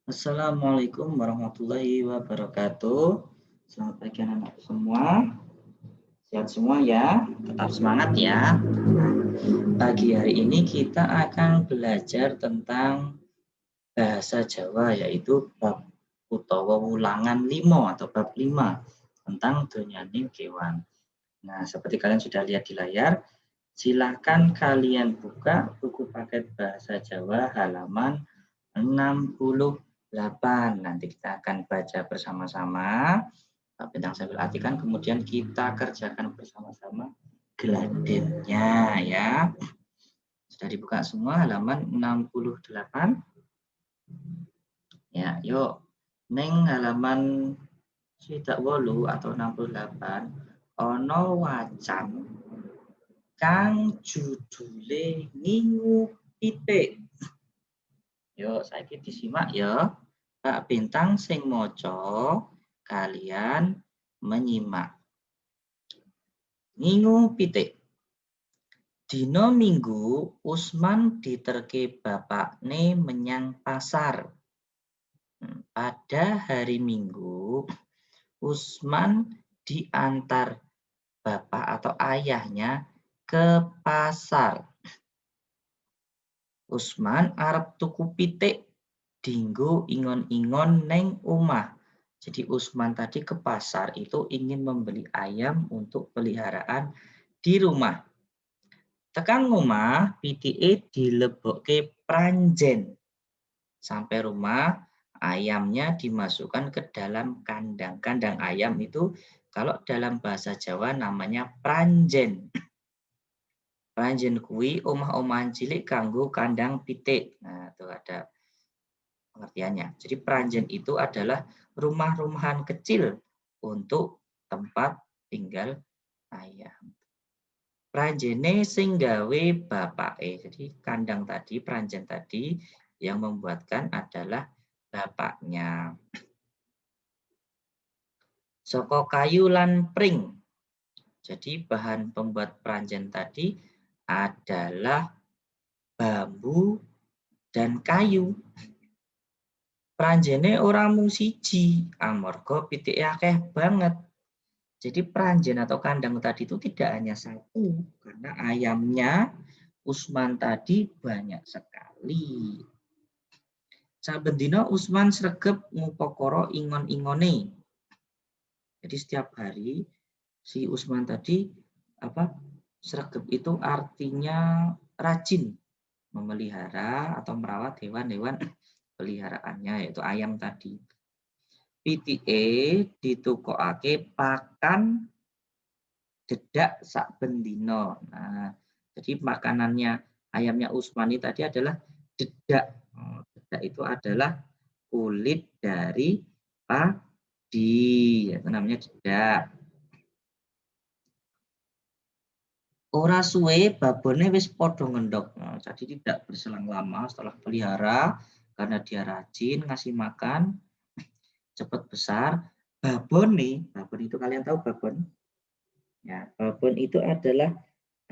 Assalamualaikum warahmatullahi wabarakatuh. Selamat pagi anak-anak semua. Sehat semua ya. Tetap semangat ya. Pagi hari ini kita akan belajar tentang bahasa Jawa yaitu bab utawa ulangan 5 atau bab 5 tentang donyaning kewan. Nah, seperti kalian sudah lihat di layar, silahkan kalian buka buku paket bahasa Jawa halaman 68. Nanti kita akan baca bersama-sama. Bintang sambil artikan, kemudian kita kerjakan bersama-sama geladennya ya. Sudah dibuka semua halaman 68. Ya, yuk. Neng halaman swidak 8 atau 68 ono wacan kang judule Ngingu Pitik. Yuk, saiki disimak ya. Pak Bintang sing moco, kalian menyimak. Ngingu Pitik. Dino Minggu, Usman diterke bapakne menyang pasar. Pada hari Minggu, Usman diantar bapak atau ayahnya ke pasar. Usman arep tuku pitik dinggo ingon-ingon neng omah. Jadi Usman tadi ke pasar itu ingin membeli ayam untuk peliharaan di rumah. Tekan omah, pitike dilebokke pranjen. Sampai rumah, ayamnya dimasukkan ke dalam kandang. Kandang ayam itu kalau dalam bahasa Jawa namanya pranjen. Pranjen kuwi omah-omahan cilik kanggo kandang pitik. Nah, itu ada pengertiannya. Jadi pranjen itu adalah rumah-rumahan kecil untuk tempat tinggal ayam. Pranjene sing gawe bapake. Jadi kandang tadi, pranjen tadi yang membuatkan adalah bapaknya. Saka kayu lan pring. Jadi bahan pembuat pranjen tadi adalah bambu dan kayu. Pranjene ora mung siji, amarga pitike akeh banget. Jadi pranjen atau kandang tadi itu tidak hanya satu, karena ayamnya Usman tadi banyak sekali. Saben dina Usman sregep ngupakara ingon-ingone. Jadi setiap hari si Usman tadi sregep itu artinya rajin memelihara atau merawat hewan-hewan peliharaannya yaitu ayam tadi. Pitike ditukokake pakan dedak saben dina. Nah, jadi makanannya ayamnya Usmani tadi adalah dedak. Dedak itu adalah kulit dari padi, itu namanya dedak. Ora suwe babone wis padha ngendhog. Nah, jadi tidak berselang lama setelah pelihara karena dia rajin ngasih makan, cepat besar. Babon itu kalian tahu babon? Ya, babon itu adalah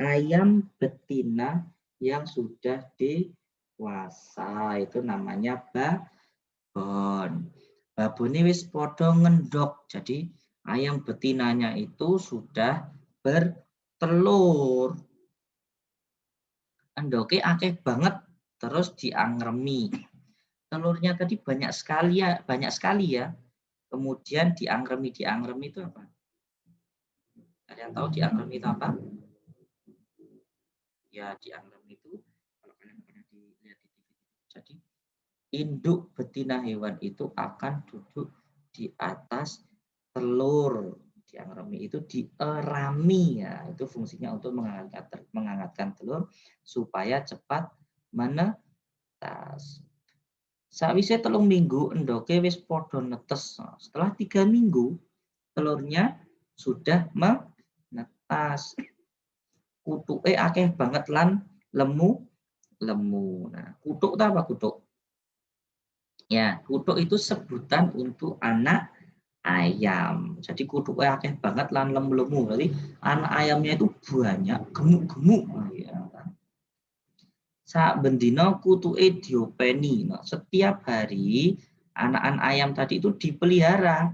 ayam betina yang sudah dewasa. Itu namanya babon. Babone wis padha ngendhog. Jadi ayam betinanya itu sudah bertelur. Endoke akeh banget terus diangremi. Telurnya tadi banyak sekali ya. Kemudian diangremi itu apa? Kalian tahu diangremi itu apa? Ya, diangremi itu kalau kalian pernah dilihat di TV. Jadi induk betina hewan itu akan duduk di atas telur. Diangremi itu dierami ya. Itu fungsinya untuk menghangatkan telur supaya cepat menetas. Sawise 3 minggu endoke wis padha netes. Setelah 3 minggu telurnya sudah menetas. Kutuke akeh banget lan lemu. Nah, kutuk itu apa kutuk? Ya, kutuk itu sebutan untuk anak ayam. Jadi kutuknya akeh banget lan lemu-lemu. Berarti anak ayamnya itu banyak, gemuk-gemuk. Ya. Saben dina kutuke diopeni. Nah, setiap hari anakan ayam tadi itu dipelihara.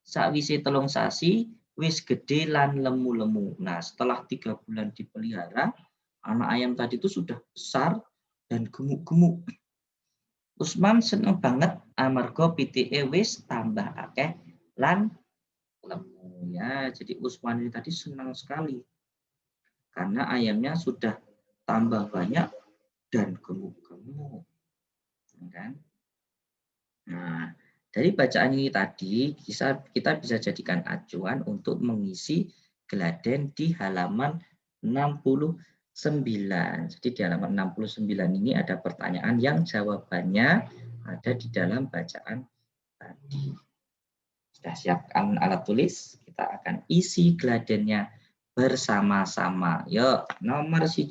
Sakwise 3 sasi wis gede lan lemu-lemu. Nah, setelah 3 bulan dipelihara, anak ayam tadi itu sudah besar dan gemuk-gemuk. Usman seneng banget amarga pitike wis tambah akeh lan lemu ya. Jadi Usman ini tadi senang sekali karena ayamnya sudah tambah banyak dan gemuk-gemuk. Kan? Nah, dari bacaan ini tadi kita bisa jadikan acuan untuk mengisi geladen di halaman 69. Jadi di halaman 69 ini ada pertanyaan yang jawabannya ada di dalam bacaan tadi. Sudah siapkan alat tulis? Kita akan isi geladennya bersama-sama. Yuk, nomor 1.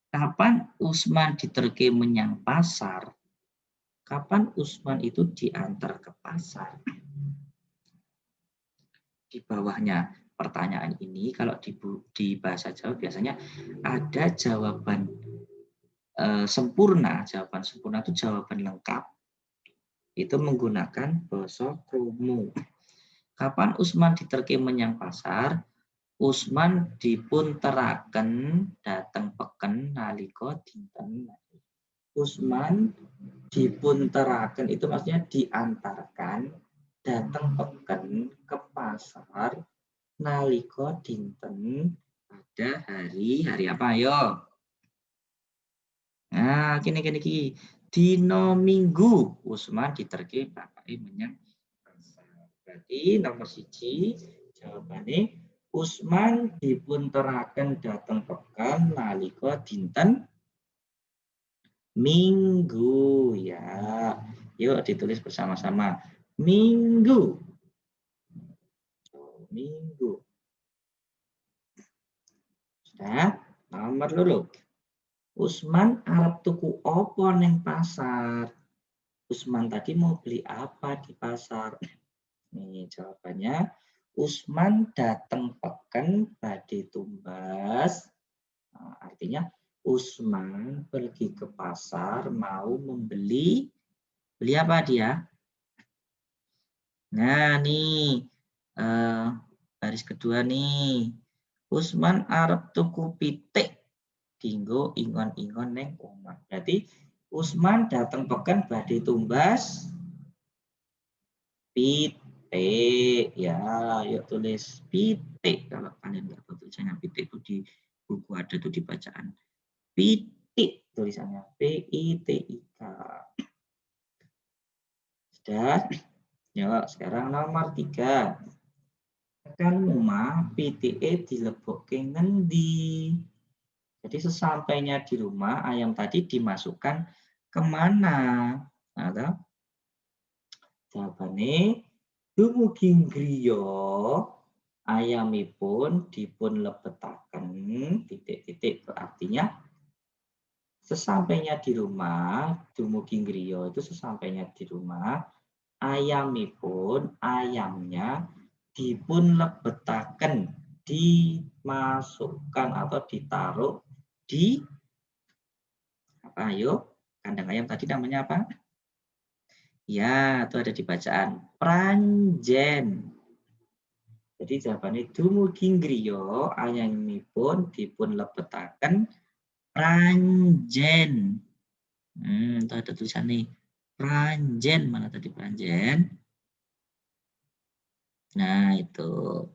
Kapan Usman diterke menyang pasar? Kapan Usman itu diantar ke pasar? Di bawahnya pertanyaan ini, kalau di bahasa Jawa biasanya ada jawaban sempurna. Jawaban sempurna itu jawaban lengkap. Itu menggunakan basa krungu. Kapan Usman diterke menyang pasar? Usman dipunteraken dateng peken nalika dinten. Usman dipunteraken itu maksudnya diantarkan datang peken ke pasar nalika dinten pada hari apa ayo? Nah, kini dino Minggu Usman diterke bapake menyang pasar. Berarti nomor 1 jawabannya Usman dipunteraken datang peken nalika dinten Minggu ya. Yuk ditulis bersama-sama. Minggu. Minggu. Sudah? Nomor loro. Usman arep tuku apa neng pasar? Usman tadi mau beli apa di pasar? Nih jawabannya. Usman datang peken badhe tumbas. Nah, artinya Usman pergi ke pasar mau membeli apa dia? Nah, nih baris kedua nih. Usman arep tuku pitik dinggo ingon-ingon neng omah. Berarti Usman datang peken badhe tumbas pitik. Ya, yuk tulis pitik. Kalau kalian nggak tahu tulisannya pitik itu di buku ada tuh di bacaan. Pitik tulisannya P-I-T-I-K. Sudah? Yuk, sekarang nomor 3. Tekan omah pitike dilebokke ngendi? Jadi sesampainya di rumah ayam tadi dimasukkan kemana? Nah, jawabannya dumugi griya ayamipun dipun lebetaken titik-titik artinya sesampainya di rumah dumugi griya itu sesampainya di rumah ayamnya dipun lebetaken dimasukkan atau ditaruh di apa ayo kandang ayam tadi namanya apa? Ya, itu ada di bacaan pranjen. Jadi jawabannya dumugi griya ayamipun dipun lebetaken pranjen. Itu ada tulisan nih. Pranjen, mana tadi pranjen? Nah, itu.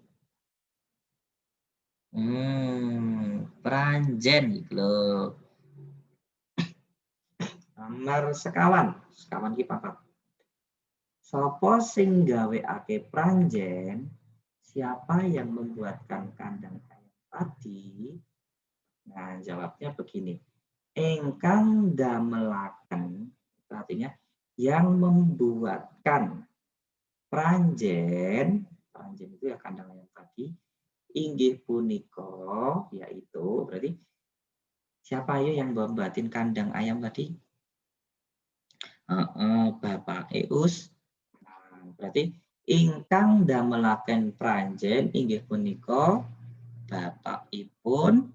Pranjen gitu loh. Nomor sekawan ki papat. Sopo sing gawekake pranjen? Siapa yang membuatkan kandang ayam tadi? Nah, jawabnya begini. Engkang damelaken, artinya yang membuatkan pranjen itu ya kandang ayam tadi, inggih punika, yaitu berarti siapa ya yang membuatin kandang ayam tadi? Bapak Eus. Nah, berarti ingkang damelaken pranjen inggih punika bapakipun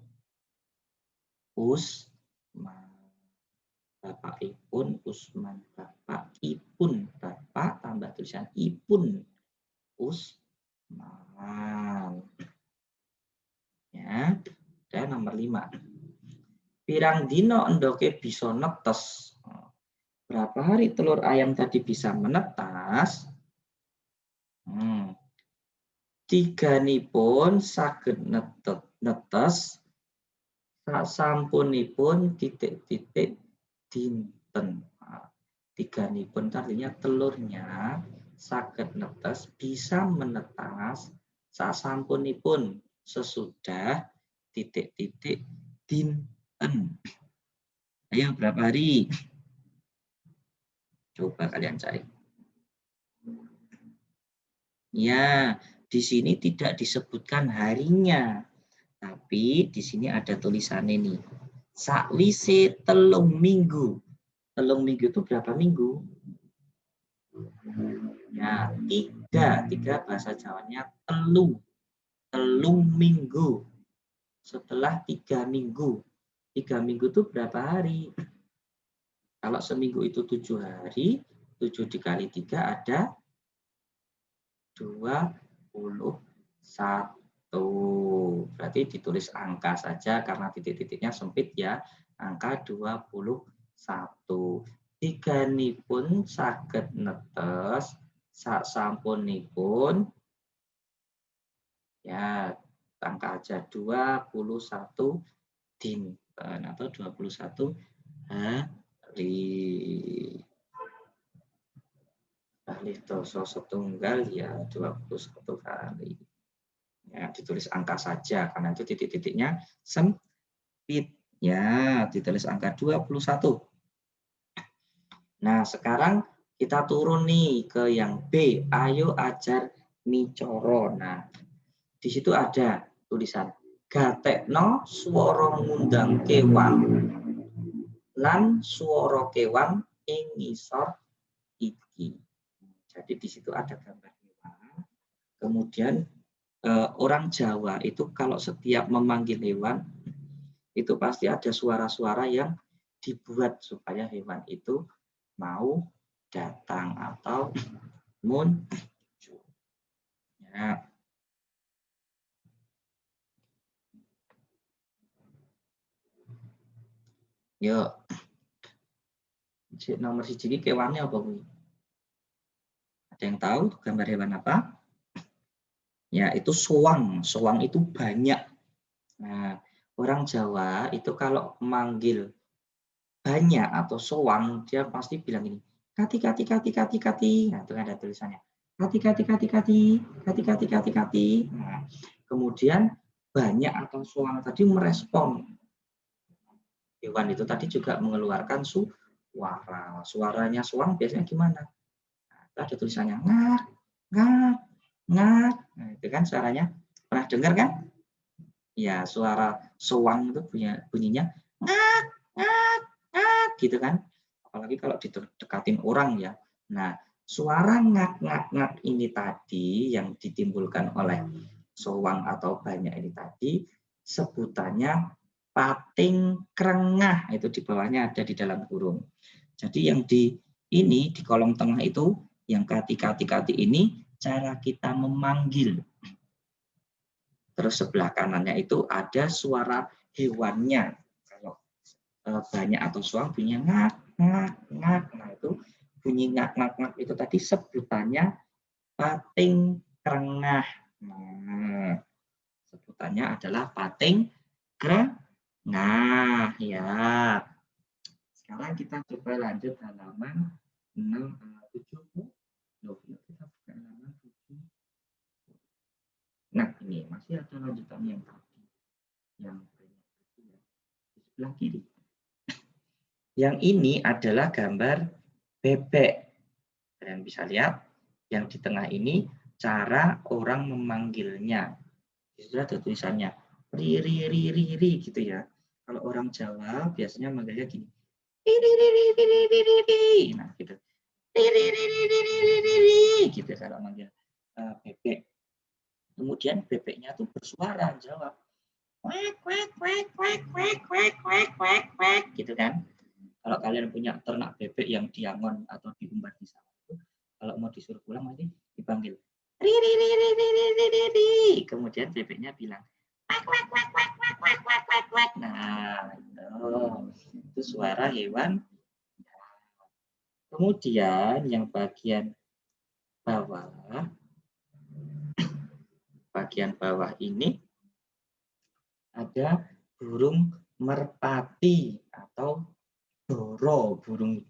Usman. Bapakipun Usman. tulisan ipun Usman. Ya, dan nomor 5. Pirang dino endoke bisa netes. Berapa hari telur ayam tadi bisa menetas? Tiganipun saged netes sasampunipun titik-titik dinten. Tiganipun artinya telurnya saged netes bisa menetas sasampunipun sesudah titik-titik dinten. Ayo berapa hari? Coba kalian cari. Ya, di sini tidak disebutkan harinya. Tapi di sini ada tulisan ini. Sakwise telung minggu. Telung minggu itu berapa minggu? Ya, 3. 3 bahasa Jawanya telung. Telung minggu. Setelah 3 minggu. 3 minggu itu berapa hari? Kalau seminggu itu 7 hari, 7 dikali 3 ada 21. Berarti ditulis angka saja karena titik-titiknya sempit ya. Angka 21. Tiganipun saged netes sasampunipun ya angka aja 21 dinten atau 21 hari. Kali doso setunggal ya 21 hari. Ya, ditulis angka saja karena itu titik-titiknya sempit. Ya, ditulis angka 21. Nah, sekarang kita turun nih ke yang B. Ayo ajar micoro. Nah, di situ ada tulisan gatekno swara ngundang kewan lan swara kewan ing ngisor iki. Jadi di situ ada gambar hewan. Kemudian orang Jawa itu kalau setiap memanggil hewan itu pasti ada suara-suara yang dibuat supaya hewan itu mau datang atau muncul. Ya. Yuk. Nomor 1 ini kewannya apa, Bu? Ada yang tahu gambar hewan apa? Ya, itu soang. Soang itu banyak. Nah, orang Jawa itu kalau manggil banyak atau soang, dia pasti bilang ini, kati, kati, kati, kati, kati. Nah, itu ada tulisannya. Kati, kati, kati, kati, kati, kati, kati, kati. Nah, kemudian banyak atau soang tadi merespon. Hewan itu tadi juga mengeluarkan suara. Suaranya soang biasanya gimana? Nah, itu ada tulisannya ngak, ngak, ngak. Nah, itu kan suaranya. Pernah dengar kan? Ya, suara soang itu bunyinya ngak, ngak, ngak, gitu kan. Apalagi kalau didekatin orang ya. Nah, suara ngak, ngak, ngak ini tadi yang ditimbulkan oleh soang atau banyak ini tadi, sebutannya pating krengah. Itu di bawahnya ada di dalam kurung. Jadi yang di kolom tengah itu, yang kati-kati-kati ini, cara kita memanggil. Terus sebelah kanannya itu ada suara hewannya. Kalau banyak atau soang bunyinya ngak, ngak, ngak. Nah itu bunyi ngak, ngak, ngak itu tadi sebutannya pating krengah. Nah, sebutannya adalah pating krengah. Ya. Sekarang kita coba lanjut halaman 70. Loh, kita buka halaman 7. Nah, ini masih ada lanjutan yang tadi. Yang di sebelah kiri. Yang ini adalah gambar bebek. Kalian bisa lihat yang di tengah ini cara orang memanggilnya. Di situ ada tulisannya ri ri ri ri gitu ya. Kalau orang Jawa biasanya manggilnya gini. Ri ri ri ri ri ri ri ri. Nah, gitu. Ri ri ri ri ri ri ri ri gitu kalau manggil bebek. Kemudian bebeknya tuh bersuara jawab. Kwek kwek kwek kwek kwek kwek kwek kwek kwek gitu kan. Kalau kalian punya ternak bebek yang diangon atau diumbar di sawah itu, kalau Kalau mau disuruh pulang nanti dipanggil. Ri, ri, ri, ri, ri, ri, ri, ri, ri. Kemudian bebeknya bilang, wak, wak, wak, wak, wak, wak, wak, wak, wak. Nah, itu suara hewan. Kemudian yang bagian bawah ini ada burung merpati atau burung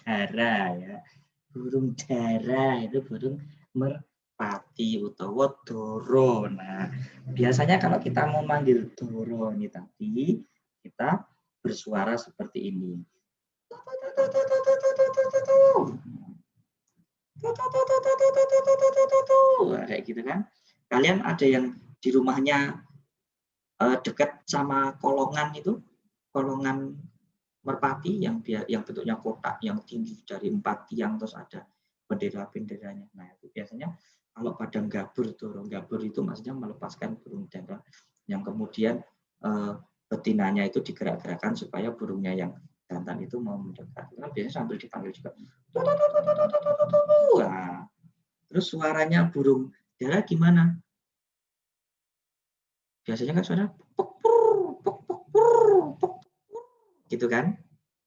dara ya. Burung dara itu burung merpati utawa doro. Nah, biasanya kalau kita mau manggil doro ini tadi, kita bersuara seperti ini. Kayak gitu kan. Kalian ada yang di rumahnya dekat sama kolongan itu, kolongan merpati yang bentuknya kotak yang tinggi dari 4 tiang terus ada bendera-benderanya. Nah, itu biasanya kalau pada gabur itu maksudnya melepaskan burung dara yang kemudian betinanya itu digerak-gerakkan supaya burungnya yang jantan itu mau mendekat. Nah, biasanya sambil dipanggil juga. Nah, terus suaranya burung dara gimana? Biasanya kan suara gitu kan.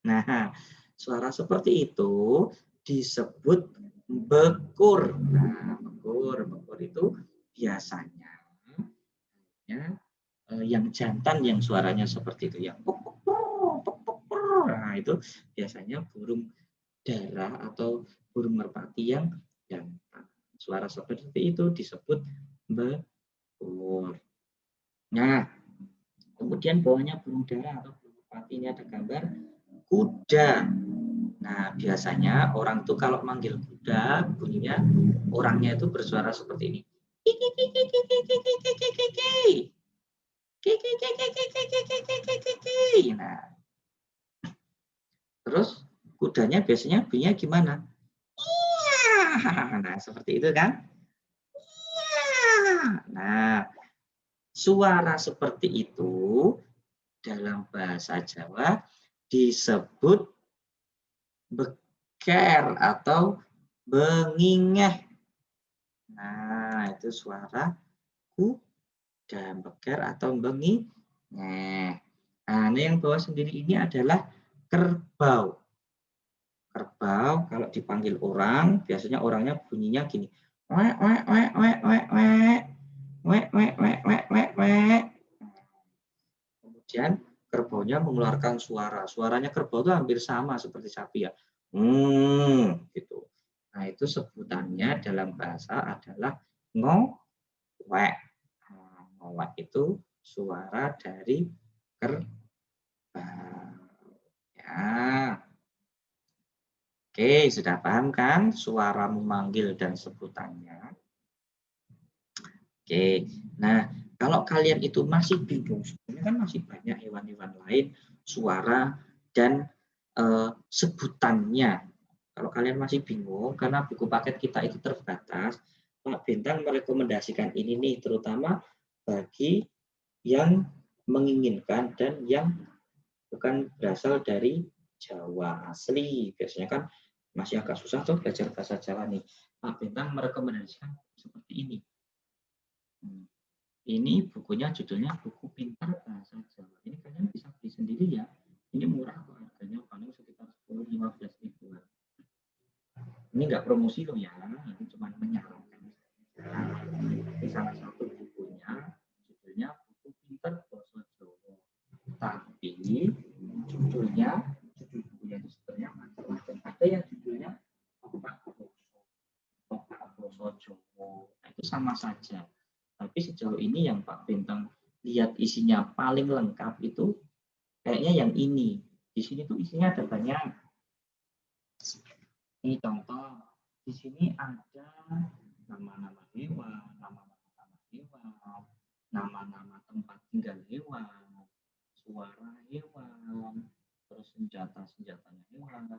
Nah, suara seperti itu disebut bekur. Nah, bekur itu biasanya ya, yang jantan yang suaranya seperti itu, yang nah itu biasanya burung dara atau burung merpati yang jantan. Suara seperti itu disebut bekur. Nah, kemudian bawahnya burung dara atau burung merpati ini ada gambar kuda. Nah, biasanya orang tuh kalau manggil kuda, bunyinya orangnya itu bersuara seperti ini. Nah, terus kudanya biasanya bunyinya gimana? Nah, seperti itu kan? Nah, suara seperti itu dalam bahasa Jawa disebut beker atau bengingeh. Nah, itu suara kuda, beker atau bengingeh. Nah, ini yang bawah sendiri ini adalah kerbau. Kerbau kalau dipanggil orang, biasanya orangnya bunyinya gini. Wek, wek, wek, wek, wek, wek. Wek, wek, wek, wek, wek, wek. Kemudian kerbaunya mengeluarkan suara. Suaranya kerbau itu hampir sama seperti sapi ya. Gitu. Nah, itu sebutannya dalam bahasa adalah ngowek. Nah, ngowek itu suara dari kerbau. Ya. Oke, sudah paham kan suara memanggil dan sebutannya? Oke, nah kalau kalian itu masih bingung, sebenarnya kan masih banyak hewan-hewan lain, suara dan sebutannya. Kalau kalian masih bingung, karena buku paket kita itu terbatas, Pak Bintang merekomendasikan ini nih, terutama bagi yang menginginkan dan yang bukan berasal dari Jawa asli. Biasanya kan masih agak susah tuh belajar bahasa Jawa nih. Pak Bintang merekomendasikan seperti ini. Ini bukunya judulnya Buku Pintar Bahasa Jawa. Ini kalian bisa beli sendiri ya. Ini murah kok harganya, paling sekitar 10-15 ribuan. Ini nggak promosi loh ya, ini cuma menyarankan. Ini salah satu bukunya, judulnya Buku Pintar Bahasa Jawa. Tapi judul bukunya itu sebenarnya macam-macam. Ada yang judulnya Topak Basa Jawa. Nah, itu sama saja. Tapi sejauh ini yang Pak Bintang lihat isinya paling lengkap itu kayaknya yang ini. Di sini tuh isinya ada banyak. Ini contoh. Di sini ada nama-nama hewan, nama-nama tempat tinggal hewan, suara hewan, terus senjata-senjatanya hewan.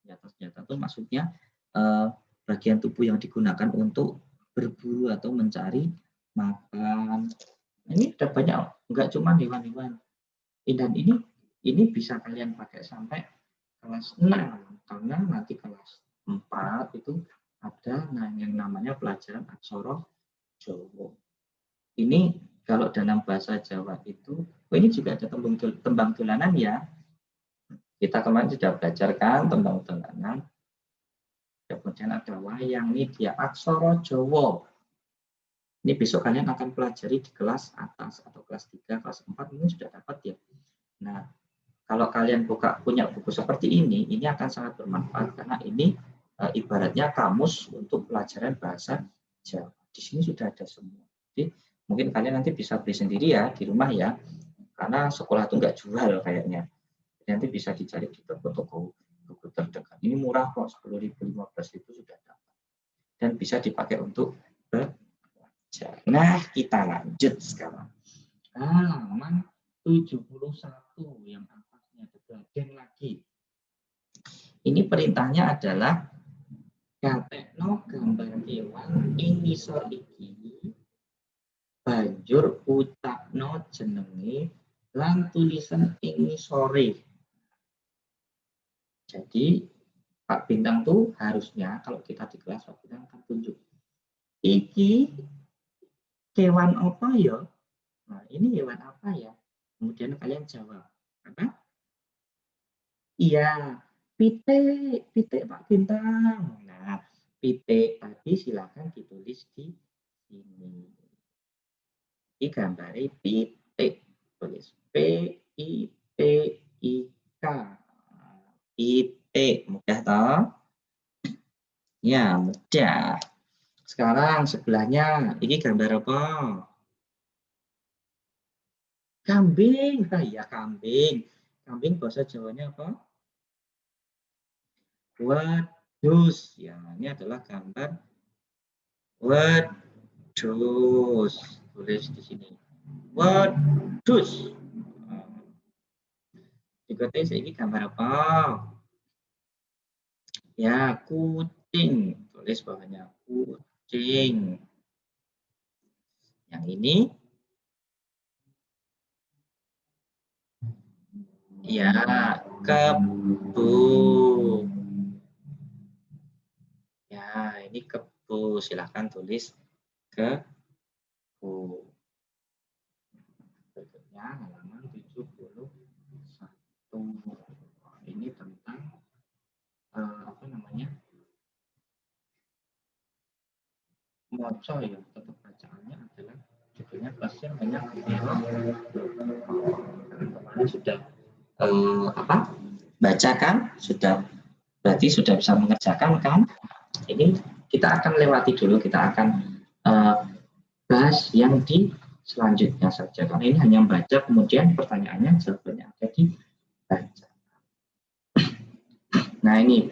Senjata-senjata itu maksudnya bagian tubuh yang digunakan untuk berburu atau mencari makan. Ini ada banyak, enggak cuma hewan-hewan. Dan ini bisa kalian pakai sampai kelas 6, karena nanti kelas 4 itu ada yang namanya pelajaran aksara Jawa. Ini kalau dalam bahasa Jawa itu, ini juga ada tembang dolanan ya. Kita kemarin sudah belajar kan tembang dolanan. Kemudian ada wayang, ini dia aksara Jawa. Ini besok kalian akan pelajari di kelas atas atau kelas 3, kelas 4 mungkin sudah dapat ya. Nah, kalau kalian punya buku seperti ini akan sangat bermanfaat karena ini ibaratnya kamus untuk pelajaran bahasa Jawa. Di sini sudah ada semua. Jadi mungkin kalian nanti bisa beli sendiri ya di rumah ya, karena sekolah itu nggak jual kayaknya. Jadi nanti bisa dicari di toko-toko buku terdekat. Ini murah kok, 10.000, 15.000 sudah dapat. Dan bisa dipakai untuk belajar. Nah, kita lanjut sekarang. Halaman 71 yang atasnya Gladhen lagi. Ini perintahnya adalah gatekno gambar kewan ing ngisor iki, banjur ucapno jenenge lan tulisan ing ngisore. Jadi Pak Bintang tuh harusnya kalau kita di kelas Pak Bintang akan tunjuk. Iki kewan apa ya? Nah, ini hewan apa ya? Kemudian kalian jawab. Apa? Iya, pitik Pak Bintang. Nah, pitik tadi silakan ditulis di sini. Ini gambarnya pitik. Tulis P-I-T-I-K. Pitik. Mudah toh? Ya, mudah. Sekarang sebelahnya, ini gambar apa? Kambing. Nah, ya, kambing. Kambing bahasa Jawanya apa? Wedus. Ya, ini adalah gambar wedus. Tulis di sini. Wedus. Berikutnya ini gambar apa? Ya, kucing. Tulis bawahnya kucing. Yang ini ya, kebu. Ya, ini kebu. Silahkan tulis kebu. Berikutnya halaman 71. Ini tentang apa namanya? Moco ya, tetap bacaannya adalah judulnya pasien banyak kemarin sudah apa? Bacakan sudah, berarti sudah bisa mengerjakan kan? Ini kita akan lewati dulu, kita akan bahas yang di selanjutnya saja. Karena ini hanya membaca, kemudian pertanyaannya jawabannya ada di baca. Nah ini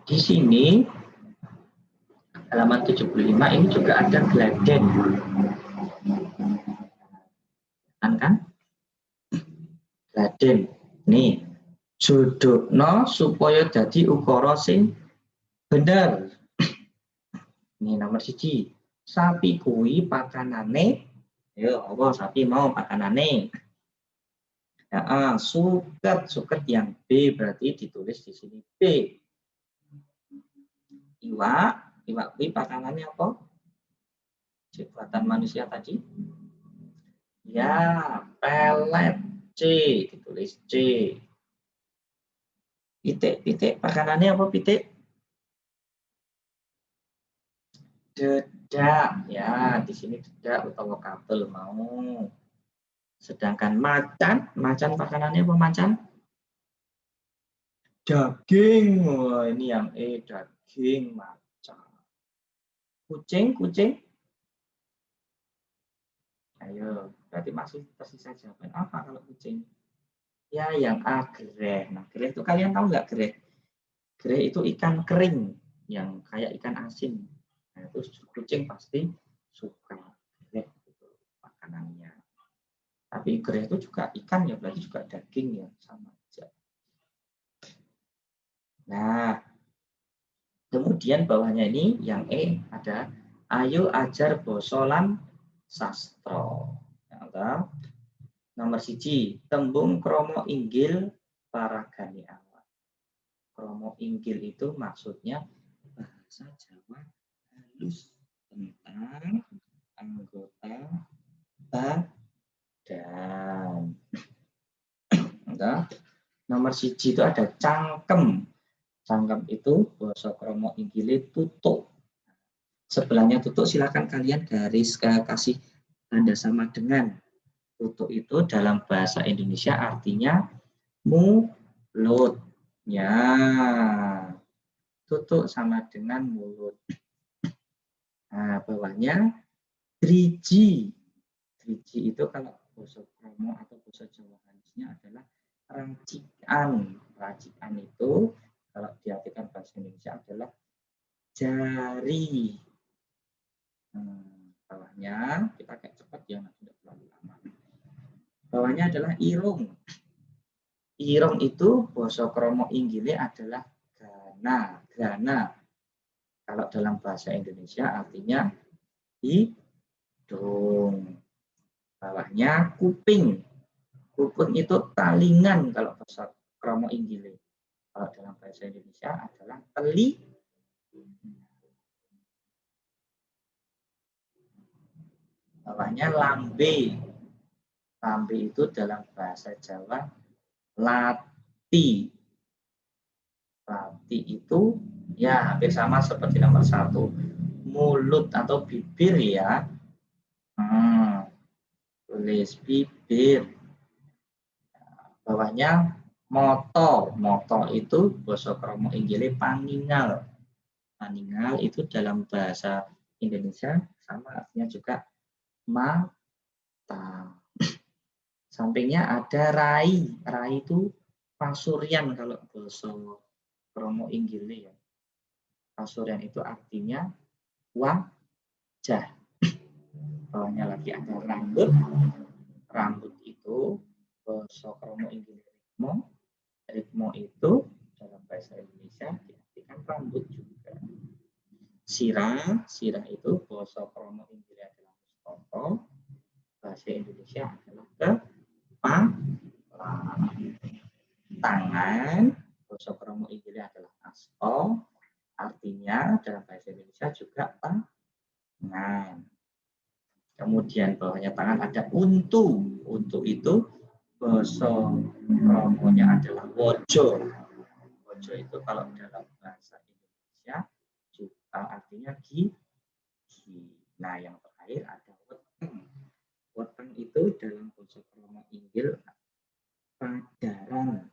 di sini halaman 75 ini juga ada Gladhen. Kan? Gladhen. Nih, jodhokno supaya dadi ukara sing bener. Ini nomor 1. Sapi kuwi pakanane, yo apa sapi mau pakanane? Ya, suket yang B berarti ditulis di sini B. Iwak kuwi pakanannya apa? Buatan manusia tadi. Ya, pelet C, ditulis C. Pitik pakanannya apa pitik? Dedak. Ya, di sini dedak utawa kabel mau. Sedangkan macan pakanannya apa macan? Daging. Wah, ini yang E, daging macan. Kucing. Ayo, berarti masih tersisa jawaban apa kalau kucing? Ya, yang A, gereh. Nah, gereh itu kalian tahu nggak gereh? Gereh itu ikan kering yang kayak ikan asin. Nah, itu kucing pasti suka gereh gitu, makanannya. Tapi gereh itu juga ikan ya, berarti juga daging ya, sama aja. Nah, kemudian bawahnya ini yang E ada ayo ajar basa lan sastra. Ya, nomor 1, tembung kromo inggil paragane awak. Kromo inggil itu maksudnya bahasa Jawa halus tentang anggota badan. Nah, nomor siji itu ada cangkem. Cangkem itu basa krama inggile tutuk. Sebelahnya tutuk silakan kalian garis kasih tanda sama dengan. Tutuk itu dalam bahasa Indonesia artinya mulut. Ya. Tutuk sama dengan mulut. Nah, bawahnya driji. Driji itu kalau basa krama atau basa Jawa halusnya adalah racikan. Racikan itu kalau diartikan bahasa Indonesia adalah jari. Bawahnya kita kayak cepat ya, tidak terlalu lama. Bawahnya adalah irung. Irung itu basa krama inggile adalah gana. Gana. Kalau dalam bahasa Indonesia artinya hidung. Bawahnya kuping. Kuping itu talingan kalau bahasa krama inggile. Kalau dalam bahasa Indonesia adalah teli. Bawahnya lambe. Lambe itu dalam bahasa Jawa lati. Lati itu ya hampir sama seperti nomor 1. Mulut atau bibir ya. Tulis bibir. Bawahnya moto. Moto itu basa krama inggile paningal. Paningal itu dalam bahasa Indonesia sama artinya juga mata. Sampingnya ada rai. Rai itu pasurian kalau basa krama inggile ya. Pasurian itu artinya wajah. Bawahnya lagi ada rambut. Rambut itu basa krama inggile ritmo. Ritmo itu dalam bahasa Indonesia diartikan rambut juga. Sirah. Sirah itu basa krama inggile adalah mustaka. Bahasa Indonesia adalah kepala. Tangan. Basa krama inggile adalah asta. Artinya dalam bahasa Indonesia juga tangan. Kemudian bawahnya tangan ada untu. Untu itu basa kramanya adalah wojo. Wojo itu kalau dalam bahasa Indonesia juga artinya gigi. Nah, yang terakhir ada weteng. Weteng itu dalam basa krama inggil padaran.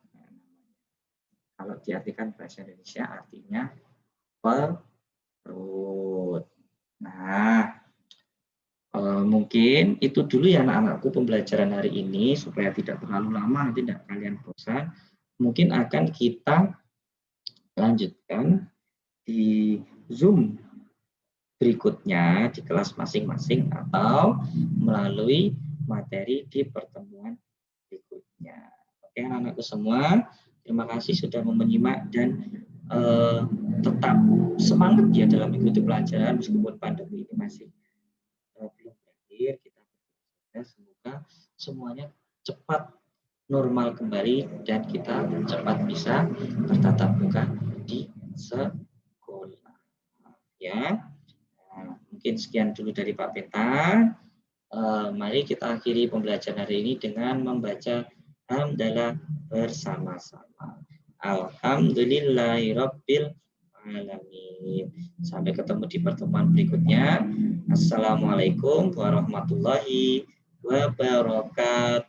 Kalau diartikan bahasa Indonesia artinya perut. Nah, mungkin itu dulu ya anak-anakku pembelajaran hari ini supaya tidak terlalu lama nanti tidak kalian bosan. Mungkin akan kita lanjutkan di Zoom berikutnya di kelas masing-masing atau melalui materi di pertemuan berikutnya. Oke anak-anakku semua, terima kasih sudah menyimak dan tetap semangat ya dalam mengikuti pelajaran meskipun pandemi ini masih belum berakhir. Kita berdoa semoga semuanya cepat normal kembali dan kita cepat bisa bertatap muka di sekolah. Ya, nah, mungkin sekian dulu dari Pak Peta. Mari kita akhiri pembelajaran hari ini dengan membaca hamdalah bersama-sama. Alhamdulillahirabbil alamin. Sampai ketemu di pertemuan berikutnya. Assalamualaikum warahmatullahi wabarakatuh.